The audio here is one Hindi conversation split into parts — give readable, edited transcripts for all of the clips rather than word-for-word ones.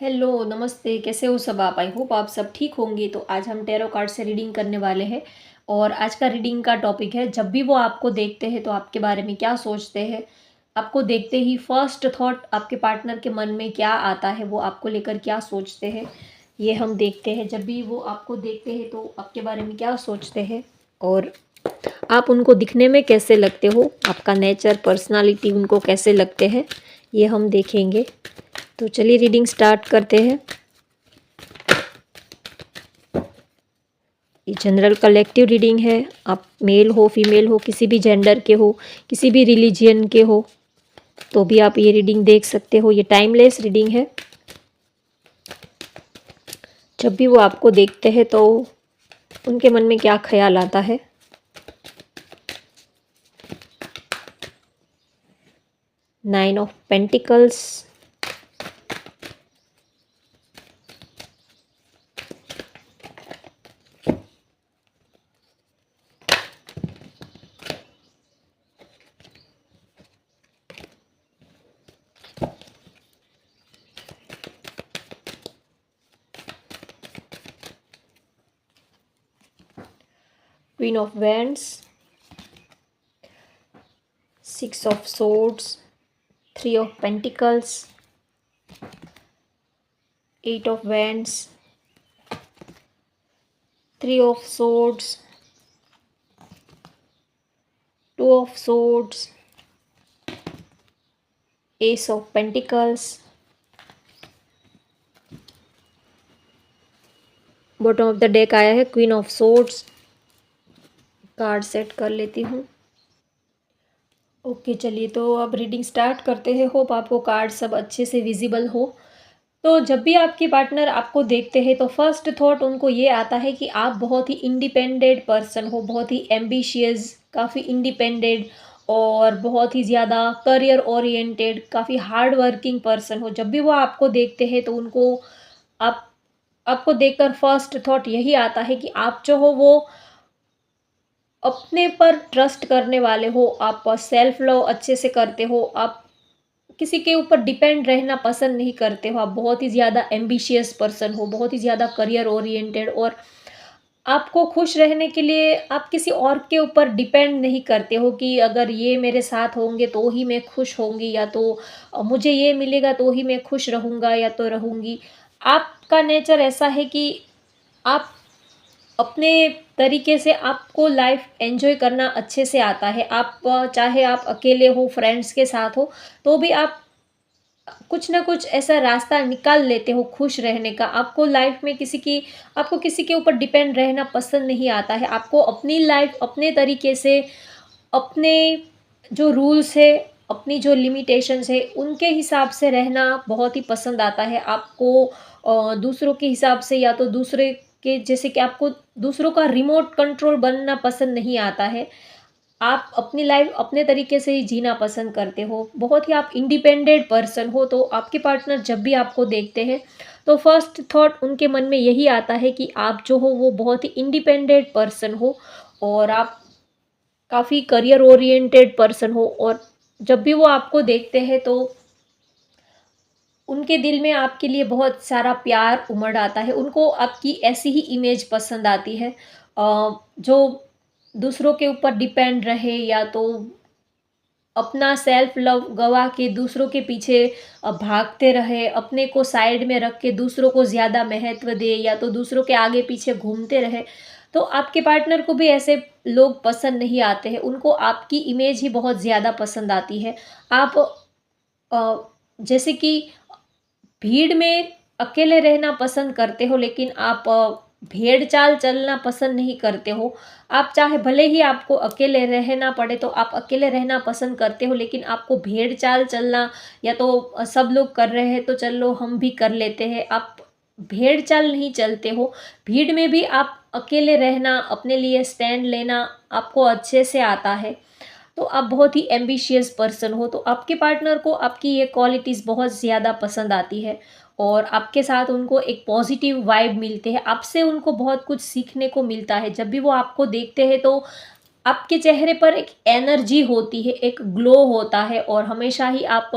हेलो, नमस्ते, कैसे हो सब आप? आई होप आप सब ठीक होंगे। तो आज हम टैरो कार्ड से रीडिंग करने वाले हैं और आज का रीडिंग का टॉपिक है, जब भी वो आपको देखते हैं तो आपके बारे में क्या सोचते हैं? आपको देखते ही फर्स्ट थॉट आपके पार्टनर के मन में क्या आता है, वो आपको लेकर क्या सोचते हैं? ये हम देखते हैं। जब भी वो आपको देखते हैं तो आपके बारे में क्या सोचते हैं और आप उनको दिखने में कैसे लगते हो? आपका नेचर, पर्सनैलिटी उनको कैसे लगते हैं? ये हम देखेंगे। तो चलिए रीडिंग स्टार्ट करते हैं। ये जनरल कलेक्टिव रीडिंग है। आप मेल हो, फीमेल हो, किसी भी जेंडर के हो, किसी भी रिलीजियन के हो, तो भी आप ये रीडिंग देख सकते हो। ये टाइमलेस रीडिंग है। जब भी वो आपको देखते हैं तो उनके मन में क्या ख्याल आता है? Nine of pentacles, queen of wands, six of swords, three of pentacles, eight of wands, three of swords, two of swords, ace of pentacles. Bottom of the deck आया है queen of swords. Card set कर लेती हूँ। ओके, चलिए तो अब रीडिंग स्टार्ट करते हैं। होप आपको कार्ड सब अच्छे से विजिबल हो। तो जब भी आपके पार्टनर आपको देखते हैं तो फर्स्ट थॉट उनको ये आता है कि आप बहुत ही इंडिपेंडेंट पर्सन हो, बहुत ही एम्बिशियस, काफ़ी इंडिपेंडेंट और बहुत ही ज़्यादा करियर ओरिएंटेड, काफ़ी हार्ड वर्किंग पर्सन हो। जब भी वो आपको देखते हैं तो उनको आप आपको देखकर फर्स्ट थॉट यही आता है कि आप जो हो वो अपने पर ट्रस्ट करने वाले हो, आप सेल्फ लव अच्छे से करते हो, आप किसी के ऊपर डिपेंड रहना पसंद नहीं करते हो, आप बहुत ही ज़्यादा एम्बिशियस पर्सन हो, बहुत ही ज़्यादा करियर ओरिएंटेड और आपको खुश रहने के लिए आप किसी और के ऊपर डिपेंड नहीं करते हो कि अगर ये मेरे साथ होंगे तो ही मैं खुश होंगी या तो मुझे ये मिलेगा तो ही मैं खुश रहूँगा या तो रहूँगी। आपका नेचर ऐसा है कि आप अपने तरीके से आपको लाइफ एंजॉय करना अच्छे से आता है। आप चाहे आप अकेले हो, फ्रेंड्स के साथ हो, तो भी आप कुछ ना कुछ ऐसा रास्ता निकाल लेते हो खुश रहने का। आपको किसी के ऊपर डिपेंड रहना पसंद नहीं आता है। आपको अपनी लाइफ अपने तरीके से, अपने जो रूल्स है, अपनी जो लिमिटेशंस है, उनके हिसाब से रहना बहुत ही पसंद आता है। आपको दूसरों के हिसाब से या तो दूसरे के जैसे कि आपको दूसरों का रिमोट कंट्रोल बनना पसंद नहीं आता है। आप अपनी लाइफ अपने तरीके से ही जीना पसंद करते हो। बहुत ही आप इंडिपेंडेंट पर्सन हो, तो आपके पार्टनर जब भी आपको देखते हैं, तो फर्स्ट थॉट उनके मन में यही आता है कि आप जो हो वो बहुत ही इंडिपेंडेंट पर्सन हो और आप काफ़ी करियर ओरिएंटेड पर्सन हो और जब भी वो आपको देखते हैं तो उनके दिल में आपके लिए बहुत सारा प्यार उमड़ आता है। उनको आपकी ऐसी ही इमेज पसंद आती है जो दूसरों के ऊपर डिपेंड रहे या तो अपना सेल्फ लव गवा के दूसरों के पीछे भागते रहे, अपने को साइड में रख के दूसरों को ज़्यादा महत्व दे या तो दूसरों के आगे पीछे घूमते रहे। तो आपके पार्टनर को भी ऐसे लोग पसंद नहीं आते हैं, उनको आपकी इमेज ही बहुत ज़्यादा पसंद आती है। आप जैसे कि भीड़ में अकेले रहना पसंद करते हो लेकिन आप भेड़ चाल चलना पसंद नहीं करते हो। आप चाहे भले ही आपको अकेले रहना पड़े तो आप अकेले रहना पसंद करते हो लेकिन आपको भेड़ चाल चलना या तो सब लोग कर रहे हैं तो चलो हम भी कर लेते हैं, आप भेड़ चाल नहीं चलते हो। भीड़ में भी आप अकेले रहना, अपने लिए स्टैंड लेना आपको अच्छे से आता है। तो आप बहुत ही एम्बिशियस पर्सन हो, तो आपके पार्टनर को आपकी ये क्वालिटीज़ बहुत ज़्यादा पसंद आती है और आपके साथ उनको एक पॉजिटिव वाइब मिलते हैं, आपसे उनको बहुत कुछ सीखने को मिलता है। जब भी वो आपको देखते हैं तो आपके चेहरे पर एक एनर्जी होती है, एक ग्लो होता है और हमेशा ही आप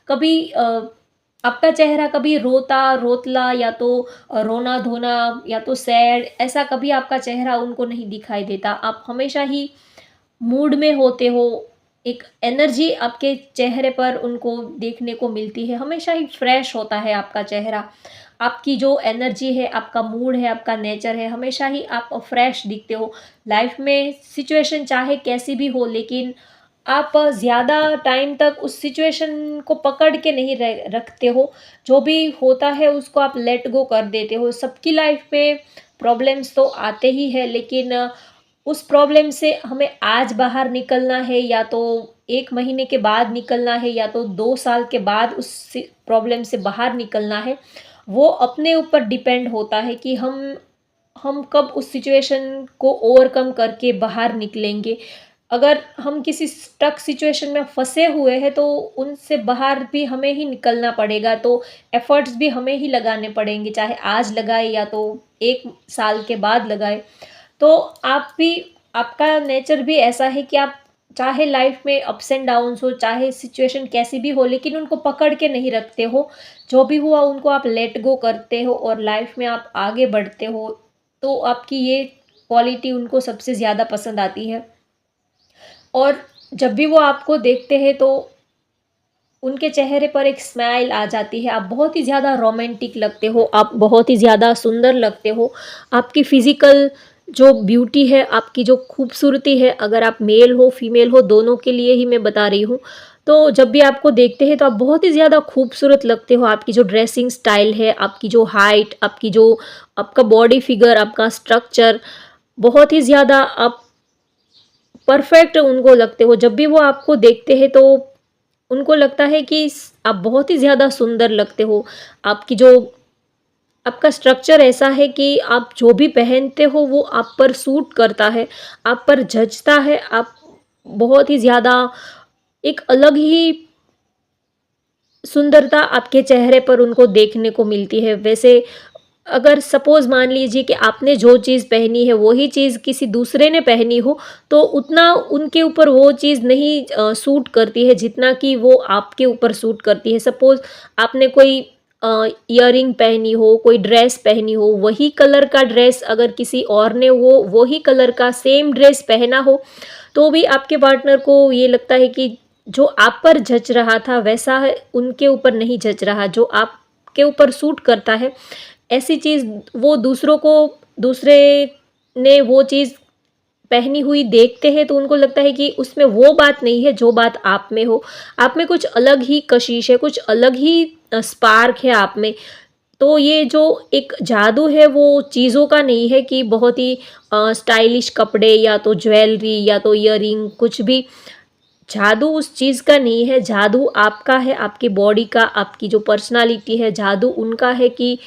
कभी आपका चेहरा कभी रोता, रोतला या तो रोना-धोना या तो सैड, ऐसा कभी आपका चेहरा उनको नहीं दिखाई देता। आप हमेशा ही मूड में होते हो, एक एनर्जी आपके चेहरे पर उनको देखने को मिलती है, हमेशा ही फ्रेश होता है आपका चेहरा। आपकी जो एनर्जी है, आपका मूड है, आपका नेचर है, हमेशा ही आप फ्रेश दिखते हो। लाइफ में सिचुएशन चाहे कैसी भी हो, लेकिन आप ज़्यादा टाइम तक उस सिचुएशन को पकड़ के नहीं रखते हो। जो भी होता है उसको आप लेट गो कर देते हो। सबकी लाइफ में प्रॉब्लम्स तो आते ही हैं, लेकिन उस प्रॉब्लम से हमें आज बाहर निकलना है या तो 1 महीने के बाद निकलना है या तो 2 साल के बाद उस प्रॉब्लम से बाहर निकलना है। वो अपने ऊपर डिपेंड होता है कि हम कब उस सिचुएशन को ओवरकम करके बाहर निकलेंगे। अगर हम किसी स्टक सिचुएशन में फँसे हुए हैं तो उनसे बाहर भी हमें ही निकलना पड़ेगा, तो एफ़र्ट्स भी हमें ही लगाने पड़ेंगे, चाहे आज लगाए या तो 1 साल के बाद लगाए। तो आप भी, आपका नेचर भी ऐसा है कि आप चाहे लाइफ में अप्स एंड डाउन्स हो, चाहे सिचुएशन कैसी भी हो, लेकिन उनको पकड़ के नहीं रखते हो। जो भी हुआ उनको आप लेट गो करते हो और लाइफ में आप आगे बढ़ते हो। तो आपकी ये क्वालिटी उनको सबसे ज़्यादा पसंद आती है। और जब भी वो आपको देखते हैं तो उनके चेहरे पर एक स्माइल आ जाती है। आप बहुत ही ज़्यादा रोमांटिक लगते हो, आप बहुत ही ज़्यादा सुंदर लगते हो। आपकी फ़िज़िकल जो ब्यूटी है, आपकी जो खूबसूरती है, अगर आप मेल हो, फीमेल हो, दोनों के लिए ही मैं बता रही हूँ। तो जब भी आपको देखते हैं तो आप बहुत ही ज़्यादा खूबसूरत लगते हो। आपकी जो ड्रेसिंग स्टाइल है, आपकी जो हाइट, आपकी जो आपका बॉडी फिगर, आपका स्ट्रक्चर, बहुत ही ज़्यादा आप परफेक्ट उनको लगते हो। जब भी वो आपको देखते हैं तो उनको लगता है कि आप बहुत ही ज़्यादा सुंदर लगते हो। आपकी जो आपका स्ट्रक्चर ऐसा है कि आप जो भी पहनते हो वो आप पर सूट करता है, आप पर जचता है। आप बहुत ही ज़्यादा एक अलग ही सुंदरता आपके चेहरे पर उनको देखने को मिलती है। वैसे अगर सपोज़ मान लीजिए कि आपने जो चीज़ पहनी है वही चीज़ किसी दूसरे ने पहनी हो, तो उतना उनके ऊपर वो चीज़ नहीं सूट करती है जितना कि वो आपके ऊपर सूट करती है। सपोज़ आपने कोई इयररिंग पहनी हो, कोई ड्रेस पहनी हो, वही कलर का ड्रेस अगर किसी और ने वो वही कलर का सेम ड्रेस पहना हो, तो भी आपके पार्टनर को ये लगता है कि जो आप पर जच रहा था वैसा है उनके ऊपर नहीं जच रहा, जो आपके ऊपर सूट करता है ऐसी चीज़ वो दूसरे ने वो चीज़ पहनी हुई देखते हैं तो उनको लगता है कि उसमें वो बात नहीं है जो बात आप में हो। आप में कुछ अलग ही कशिश है, कुछ अलग ही स्पार्क है आप में। तो ये जो एक जादू है वो चीज़ों का नहीं है कि बहुत ही स्टाइलिश कपड़े या तो ज्वेलरी या तो इयररिंग कुछ भी, जादू उस चीज़ का नहीं है, जादू आपका है, आपकी बॉडी का, आपकी जो पर्सनैलिटी है, जादू उनका है कि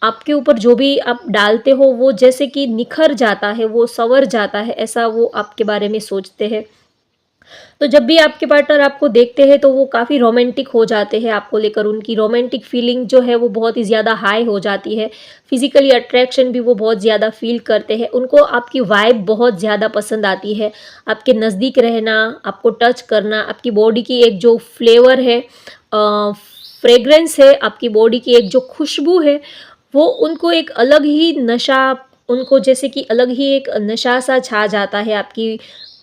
आपके ऊपर जो भी आप डालते हो वो जैसे कि निखर जाता है, वो संवर जाता है, ऐसा वो आपके बारे में सोचते हैं। तो जब भी आपके पार्टनर आपको देखते हैं तो वो काफ़ी रोमांटिक हो जाते हैं आपको लेकर, उनकी रोमांटिक फीलिंग जो है वो बहुत ही ज़्यादा हाई हो जाती है। फिज़िकली अट्रैक्शन भी वो बहुत ज़्यादा फ़ील करते हैं, उनको आपकी वाइब बहुत ज़्यादा पसंद आती है। आपके नज़दीक रहना, आपको टच करना, आपकी बॉडी की एक जो फ्लेवर है, फ्रेग्रेंस है, आपकी बॉडी की एक जो खुशबू है, वो उनको एक अलग ही नशा, उनको जैसे कि अलग ही एक नशा सा छा जाता है।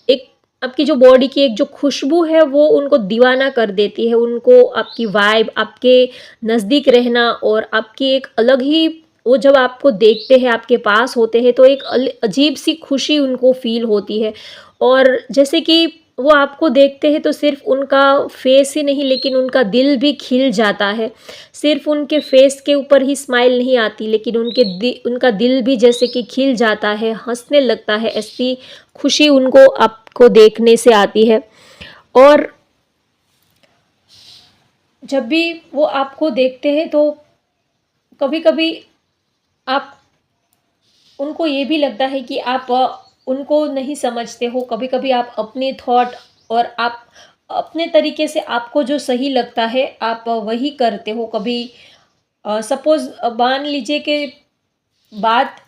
एक आपकी जो बॉडी की एक जो खुशबू है वो उनको दीवाना कर देती है। उनको आपकी वाइब, आपके नज़दीक रहना और आपकी एक अलग ही, वो जब आपको देखते हैं, आपके पास होते हैं तो एक अजीब-सी खुशी उनको फ़ील होती है। और जैसे कि वो आपको देखते हैं तो सिर्फ़ उनका फेस ही नहीं लेकिन उनका दिल भी खिल जाता है। सिर्फ़ उनके फेस के ऊपर ही स्माइल नहीं आती लेकिन उनका दिल भी जैसे कि खिल जाता है, हँसने लगता है, ऐसी खुशी उनको आपको देखने से आती है। और जब भी वो आपको देखते हैं तो कभी-कभी आप उनको ये भी लगता है कि आप उनको नहीं समझते हो। कभी-कभी आप अपने थॉट और आप अपने तरीके से आपको जो सही लगता है आप वही करते हो। कभी सपोज़ मान लीजिए कि बात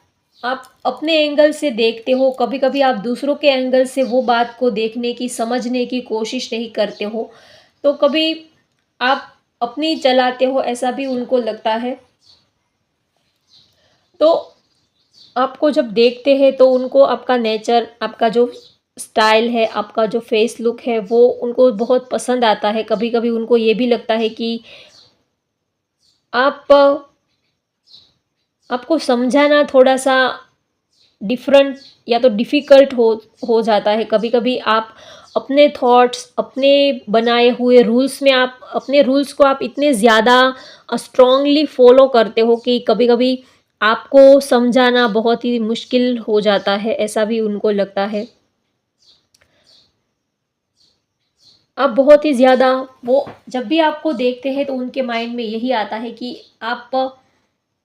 आप अपने एंगल से देखते हो, कभी-कभी आप दूसरों के एंगल से वो बात को देखने की, समझने की कोशिश नहीं करते हो। तो कभी आप अपनी चलाते हो, ऐसा भी उनको लगता है। तो आपको जब देखते हैं तो उनको आपका नेचर, आपका जो स्टाइल है, आपका जो फेस लुक है, वो उनको बहुत पसंद आता है। कभी-कभी उनको ये भी लगता है कि आप आपको समझाना थोड़ा-सा डिफ़रेंट या तो डिफ़िकल्ट हो जाता है। कभी-कभी आप अपने थॉट्स, अपने बनाए हुए रूल्स में आप अपने रूल्स को आप इतने ज़्यादा स्ट्रॉन्गली फ़ॉलो करते हो कि कभी-कभी आपको समझाना बहुत ही मुश्किल हो जाता है, ऐसा भी उनको लगता है। आप बहुत ही ज़्यादा वो जब भी आपको देखते हैं तो उनके माइंड में यही आता है कि आप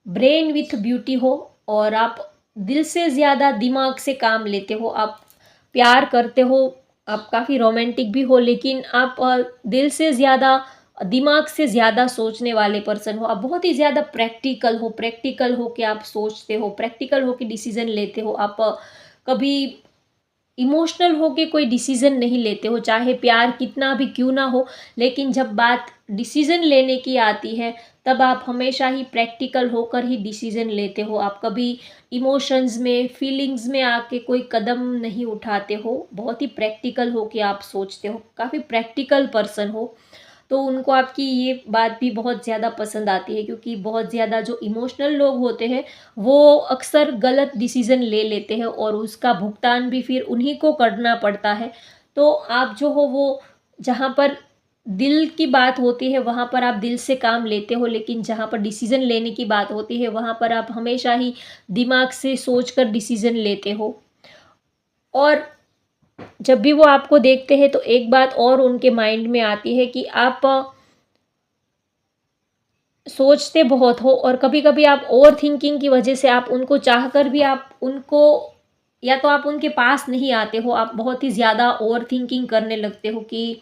ब्रेन विथ ब्यूटी हो और आप दिल से ज़्यादा दिमाग से काम लेते हो। आप प्यार करते हो, आप काफ़ी रोमांटिक भी हो, लेकिन आप दिल से ज़्यादा, दिमाग से ज़्यादा सोचने वाले पर्सन हो। आप बहुत ही ज़्यादा प्रैक्टिकल हो के आप सोचते हो, प्रैक्टिकल हो के डिसीज़न लेते हो। आप कभी इमोशनल होके कोई डिसीज़न नहीं लेते हो, चाहे प्यार कितना भी क्यों ना हो, लेकिन जब बात डिसीज़न लेने की आती है, तब आप हमेशा ही प्रैक्टिकल होकर ही डिसीज़न लेते हो। आप कभी इमोशंस में, फीलिंग्स में आके कोई कदम नहीं उठाते हो, बहुत ही प्रैक्टिकल होके आप सोचते हो, काफ़ी प्रैक्टिकल पर्सन हो। तो उनको आपकी ये बात भी बहुत ज़्यादा पसंद आती है, क्योंकि बहुत ज़्यादा जो इमोशनल लोग होते हैं, वो अक्सर गलत डिसीज़न ले लेते हैं और उसका भुगतान भी फिर उन्हीं को करना पड़ता है। तो आप जो हो वो जहाँ पर दिल की बात होती है, वहाँ पर आप दिल से काम लेते हो, लेकिन जहाँ पर डिसीज़न लेने की बात होती है, वहाँ पर आप हमेशा ही दिमाग से सोच कर डिसीज़न लेते हो। और जब भी वो आपको देखते हैं तो एक बात और उनके माइंड में आती है कि आप सोचते बहुत हो, और कभी-कभी आप ओवरथिंकिंग की वजह से आप उनको चाहकर भी आप उनको, या तो आप उनके पास नहीं आते हो, आप बहुत ही ज़्यादा ओवरथिंकिंग करने लगते हो कि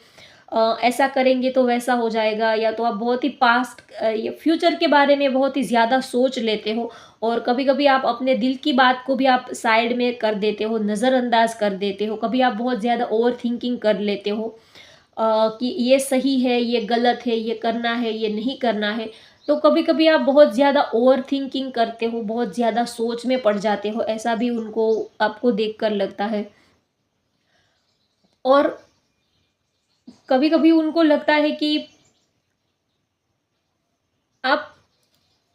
ऐसा करेंगे तो वैसा हो जाएगा, या तो आप बहुत ही पास्ट या फ्यूचर के बारे में बहुत ही ज़्यादा सोच लेते हो, और कभी-कभी आप अपने दिल की बात को भी आप साइड में कर देते हो, नज़रअंदाज कर देते हो। कभी आप बहुत ज़्यादा ओवरथिंकिंग कर लेते हो कि ये सही है, ये गलत है, ये करना है, ये नहीं करना है। तो कभी-कभी आप बहुत ज़्यादा ओवरथिंकिंग करते हो, बहुत ज़्यादा सोच में पड़ जाते हो, ऐसा भी उनको आपको देखकर लगता है। और कभी-कभी उनको लगता है कि आप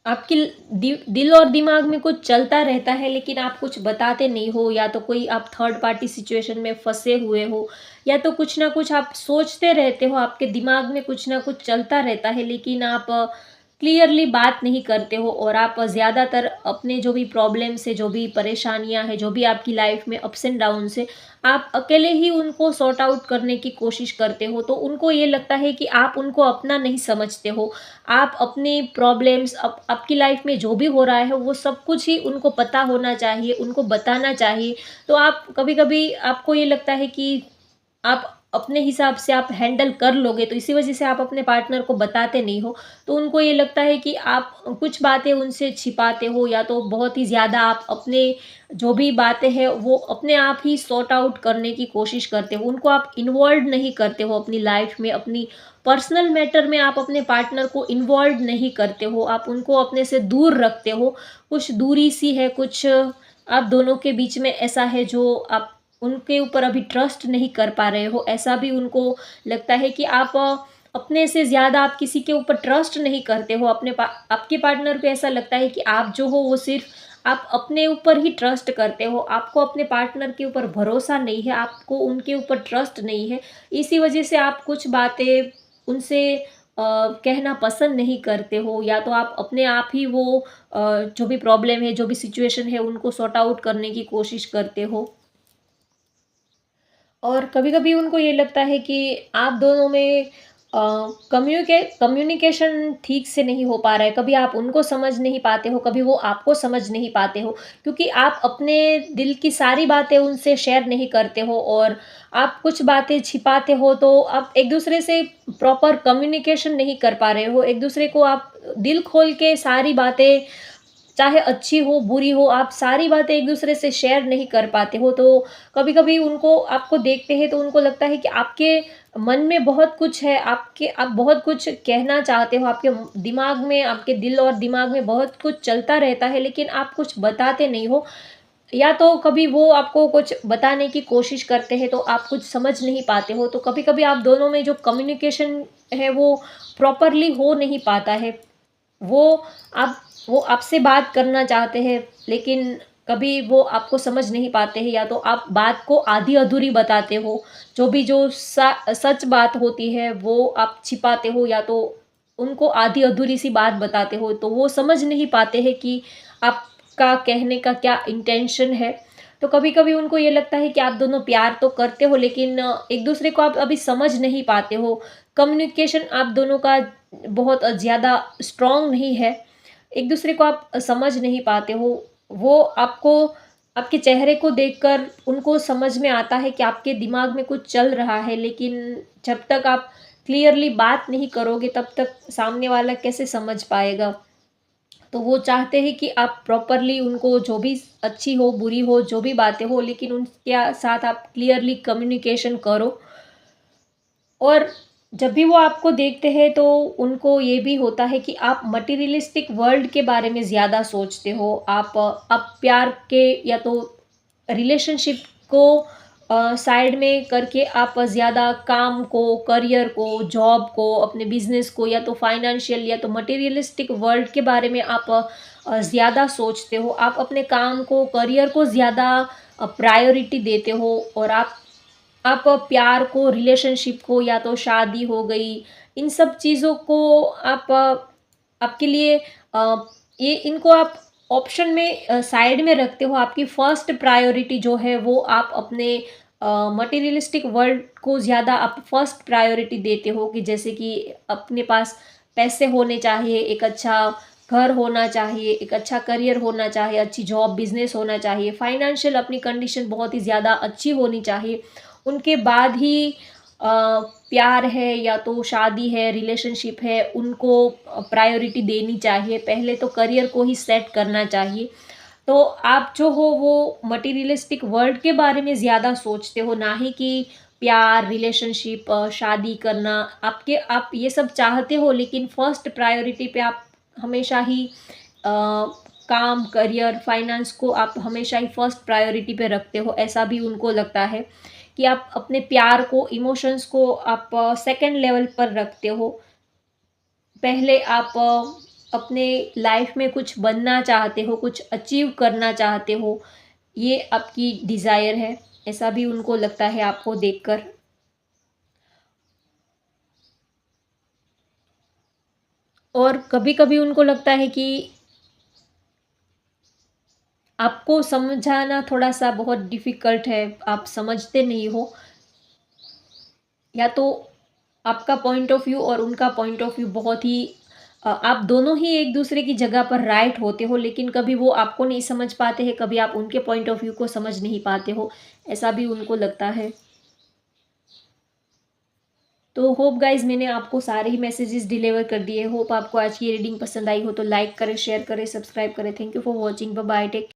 आपकी दिल और दिमाग में कुछ चलता रहता है, लेकिन आप कुछ बताते नहीं हो, या तो कोई आप थर्ड पार्टी सिचुएशन में फँसे हुए हो, या तो कुछ ना कुछ आप सोचते रहते हो, आपके दिमाग में कुछ ना कुछ चलता रहता है, लेकिन आप क्लियरली बात नहीं करते हो, और आप ज़्यादातर अपने जो भी प्रॉब्लम्स है, जो भी परेशानियाँ हैं, जो भी आपकी लाइफ में अप्स एंड डाउन्स है, आप अकेले ही उनको सॉर्ट आउट करने की कोशिश करते हो। तो उनको ये लगता है कि आप उनको अपना नहीं समझते हो। आप अपनी प्रॉब्लम्स, आपकी लाइफ में जो भी हो रहा है, वो सब कुछ ही उनको पता होना चाहिए, उनको बताना चाहिए। तो आप कभी-कभी आपको ये लगता है कि आप अपने हिसाब से आप हैंडल कर लोगे, तो इसी वजह से आप अपने पार्टनर को बताते नहीं हो। तो उनको ये लगता है कि आप कुछ बातें उनसे छिपाते हो, या तो बहुत ही ज़्यादा आप अपने जो भी बातें हैं वो अपने आप ही सॉर्ट आउट करने की कोशिश करते हो। उनको आप इन्वॉल्व नहीं करते हो अपनी लाइफ में, अपनी पर्सनल मैटर में आप अपने पार्टनर को इन्वॉल्व नहीं करते हो। आप उनको अपने से दूर रखते हो। कुछ दूरी सी है, कुछ आप दोनों के बीच में ऐसा है जो आप उनके ऊपर अभी ट्रस्ट नहीं कर पा रहे हो, ऐसा भी उनको लगता है कि आप अपने से ज़्यादा आप किसी के ऊपर ट्रस्ट नहीं करते हो। आपके पार्टनर को ऐसा लगता है कि आप जो हो वो सिर्फ़ आप अपने ऊपर ही ट्रस्ट करते हो, आपको अपने पार्टनर के ऊपर भरोसा नहीं है, आपको उनके ऊपर ट्रस्ट नहीं है। इसी वजह से आप कुछ बातें उनसे कहना पसंद नहीं करते हो, या तो आप अपने आप ही वो जो भी प्रॉब्लम है, जो भी सिचुएशन है, उनको सॉर्ट आउट करने की कोशिश करते हो। और कभी-कभी उनको ये लगता है कि आप दोनों में कम्युनिकेशन ठीक से नहीं हो पा रहा है। कभी आप उनको समझ नहीं पाते हो, कभी वो आपको समझ नहीं पाते हो, क्योंकि आप अपने दिल की सारी बातें उनसे शेयर नहीं करते हो, और आप कुछ बातें छिपाते हो, तो आप एक-दूसरे से प्रॉपर कम्युनिकेशन नहीं कर पा रहे हो। एक-दूसरे को आप दिल खोल के सारी बातें चाहे अच्छी हो, बुरी हो, आप सारी बातें एक-दूसरे से शेयर नहीं कर पाते हो। तो कभी-कभी उनको आपको देखते हैं तो उनको लगता है कि आपके मन में बहुत कुछ है, आप बहुत कुछ कहना चाहते हो, आपके दिमाग में, आपके दिल और दिमाग में बहुत कुछ चलता रहता है, लेकिन आप कुछ बताते नहीं हो। या तो कभी वो आपको कुछ बताने की कोशिश करते हैं तो आप कुछ समझ नहीं पाते हो। तो कभी-कभी आप दोनों में जो कम्युनिकेशन है वो प्रॉपरली हो नहीं पाता है। वो आप वो आपसे बात करना चाहते हैं, लेकिन कभी वो आपको समझ नहीं पाते हैं, या तो आप बात को आधी-अधूरी बताते हो। जो सच बात होती है वो आप छिपाते हो, या तो उनको आधी-अधूरी सी बात बताते हो, तो वो समझ नहीं पाते हैं कि आपका कहने का क्या इंटेंशन है। तो कभी-कभी उनको ये लगता है कि आप दोनों प्यार तो करते हो, लेकिन एक-दूसरे को आप अभी समझ नहीं पाते हो। कम्युनिकेशन आप दोनों का बहुत ज़्यादा स्ट्रॉन्ग नहीं है। एक-दूसरे को आप समझ नहीं पाते हो। वो आपको आपके चेहरे को देखकर उनको समझ में आता है कि आपके दिमाग में कुछ चल रहा है, लेकिन जब तक आप क्लियरली बात नहीं करोगे तब तक सामने वाला कैसे समझ पाएगा। तो वो चाहते हैं कि आप प्रॉपरली उनको जो भी अच्छी हो, बुरी हो, जो भी बातें हो, लेकिन उनके साथ आप क्लियरली कम्युनिकेशन करो। और जब भी वो आपको देखते हैं तो उनको ये भी होता है कि आप मटेरियलिस्टिक वर्ल्ड के बारे में ज़्यादा सोचते हो। आप प्यार के या तो रिलेशनशिप को साइड में करके आप ज़्यादा काम को, करियर को, जॉब को, अपने बिज़नेस को, या तो फाइनेंशियल या तो मटेरियलिस्टिक वर्ल्ड के बारे में आप ज़्यादा सोचते हो। आप अपने काम को, करियर को ज़्यादा प्रायोरिटी देते हो, और आप प्यार को, रिलेशनशिप को, या तो शादी हो गई, इन सब चीज़ों को आपके लिए ये इनको आप ऑप्शन में साइड में रखते हो। आपकी फर्स्ट प्रायोरिटी जो है वो आप अपने मटेरियलिस्टिक वर्ल्ड को ज़्यादा आप फर्स्ट प्रायोरिटी देते हो, कि जैसे कि अपने पास पैसे होने चाहिए, एक अच्छा घर होना चाहिए, एक अच्छा करियर होना चाहिए, अच्छी जॉब, बिज़नेस होना चाहिए, फाइनेंशियल अपनी कंडीशन बहुत ही ज़्यादा अच्छी होनी चाहिए। उनके बाद ही प्यार है या तो शादी है, रिलेशनशिप है, उनको प्रायोरिटी देनी चाहिए। पहले तो करियर को ही सेट करना चाहिए। तो आप जो हो वो मटेरियलिस्टिक वर्ल्ड के बारे में ज़्यादा सोचते हो, ना ही कि प्यार, रिलेशनशिप, शादी करना। आप ये सब चाहते हो, लेकिन फर्स्ट प्रायोरिटी पे आप हमेशा ही काम, करियर, फाइनेंस को आप हमेशा ही फर्स्ट प्रायोरिटी पे रखते हो। ऐसा भी उनको लगता है कि आप अपने प्यार को, इमोशंस को आप सेकंड लेवल पर रखते हो। पहले आप अपने लाइफ में कुछ बनना चाहते हो, कुछ अचीव करना चाहते हो, ये आपकी डिज़ायर है। ऐसा भी उनको लगता है आपको देखकर। और कभी-कभी उनको लगता है कि आपको समझाना थोड़ा-सा बहुत डिफ़िकल्ट है, आप समझते नहीं हो, या तो आपका पॉइंट ऑफ व्यू और उनका पॉइंट ऑफ व्यू बहुत ही आप दोनों ही एक दूसरे की जगह पर राइट होते हो, लेकिन कभी वो आपको नहीं समझ पाते हैं, कभी आप उनके पॉइंट ऑफ व्यू को समझ नहीं पाते हो, ऐसा भी उनको लगता है। तो होप गाइज मैंने आपको सारे ही मैसेजेस डिलीवर कर दिए। होप आपको आज की रीडिंग पसंद आई हो तो लाइक करें, शेयर करें, सब्सक्राइब करें। Thank you for watching. Bye bye, take